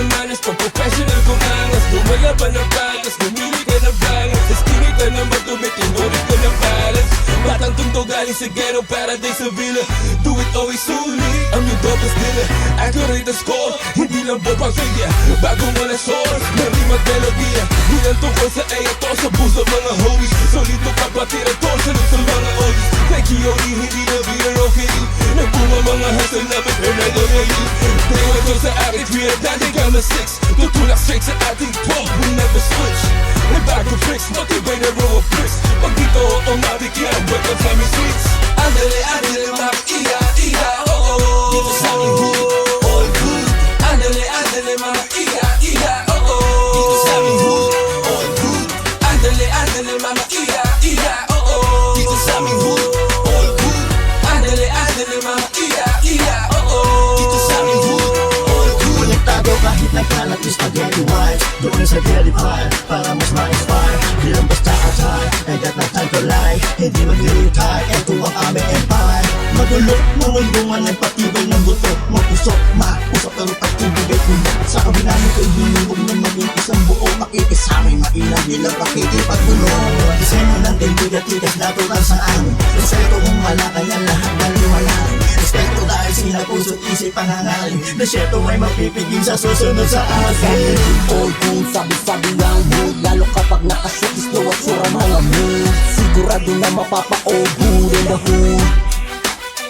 ng manas, pag professional kumangas. Lumaya pa ng pangas, lumili ka ng bangas. Skinny ka naman tumit, tinulit ko ng balance. Batang tundo galing sa ghetto, paradise sa villa. Do it always solely, I'm your doubles dealer. Accurate the score, hindi lang bopang figure. Bago mo na source, marim at melodya. Di lang tungkol sa eto, sa puso mga homies. Solito kapatid at to, salute sa mga oldies. Kay Kiyomi, hindi na beer okay. Nagbunga mga hustle namin, Fernando Reyes. Tayo ito sa aking create, dati kama 6. Tutulak straight sa ating 12, we never switch. And back to fix, matibay na row of bricks. Pag dito, automatic yan, welcome sa aming streets. Andale, andale, mga iya, iya, oh oh. Dito sa aming hood, all good. Andale, andale, mga iya, iya, oh oh. Dito sa aming hood, all good. Andale, andale, mga iya, iya, oh oh. Dito sa aming hood, all good. Andale, andale, mga iya, iya, oh oh. Dito sa aming hood, all good. Konektado kahit nagkalat yung spaghetti wine. Doon sa daily fire, para mas ma-inspire. Di lang basta atay, I got no time to lie. Hindi mag-retire, eto ang aming empire. Madulot, mangulungan ng patibay ng buto. Mapusok, mausap pero pag-ibig ay kulot. Sa kabila nito hinihog na maging isang buo. Makikisamay, mainang bilang pakikipagulong. Disenyo ng tindigat-tigas natural sa amin. Respeto kung malakayan lahat ng liwalaan. Respeto dahil sila puso't isip pangangaling. Desyeto may mapipigil sa susunod sa akin. Old cool, sabi-sabi lang mood. Lalo kapag nakashoot, gusto at sura mga mood. Sigurado na mapapa-obo rin the hood.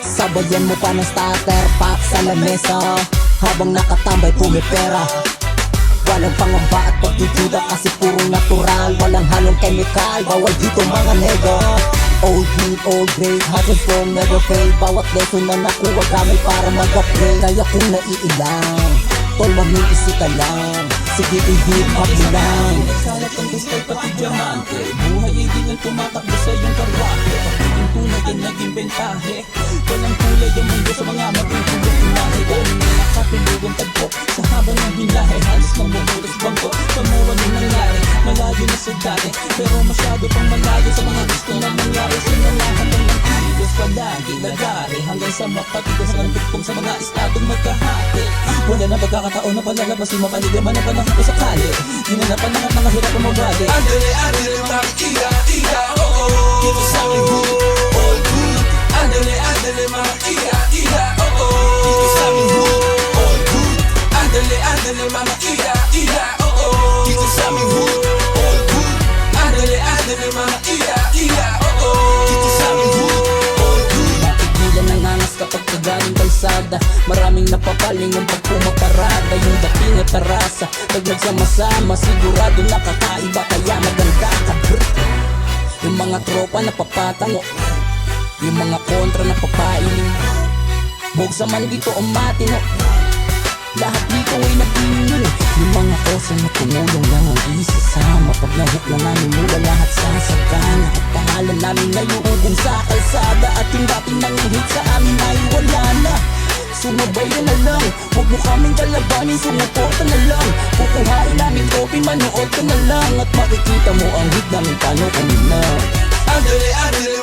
Sabayan mo pa ng starter pack sa lamesa. Habang nakatambay pumipera. Walang pangamba at pagdududa kasi puro natural. Walang halong chemical, bawal dito mga nego. Old good, old great, hot and strong, never fail. Bawat lesson na nakuha gamit para mag-upgrade. Kaya kung naiilang, tol mamiisi ka lang. Sige i-hip hop mo lang. Kalat ang gustay pati diamante. Buhay ay di nang tumatakbo sa iyong karwate. Pagiging tunay ay naging bentahe. Walang kulay ang mundo sa mga matutulog inahe. Dahil may nakatulog ang tagpo sa habang ng binahe. Halos nang mabutas bangko, pamuha nang nangyari. Malayo na sa dati, pero masyado pang malayo sa mga gusto na mangyari. Sinalahan ng kilos palagi lagari. Hanggang sa mapatigas ang tugtong sa mga estadong magkahati. Wala na pagkakataon na palalabas yung mapaligaman na panahon ko sa kali. Ginanapan na mga hirap ang mabali. Andale, andale, mga iya, iya, oh oh. Dito sa aming hood, all good. Andale, andale, mga iya, iya, oh oh. Dito sa aming hood, all good. Andale, andale, mga iya, iya, oh oh. Dito sa aming hood, all good. Andale, andale, mga iya, iya, oh oh. Dito sa aming hood, all good. Tigilan ng angas kapag kagaling kalsada. Maraming napapaling ang pagpumaparada. Yung dating at tarasa, pag nagsama-sama, sigurado nakakaiba kaya maganda ka. Yung mga tropa na papatango, yung mga kontra na papailing. Bugsa man dito o matino, lahat dito ay nagpinyo. Yung mga kosa na tumulong lang ang isasama. Pag nahuk na namin mula lahat sa sagana. At pangalan namin ngayong sa kalsada. At yung dating nangyahit sa amin ay wala na. Sumabay na lang, huwag mo kaming kalabanin. Sumuporta na lang, kukuhain namin trophy. Manood ka na lang at makikita mo ang hit namin paano kanina. Andale, andale,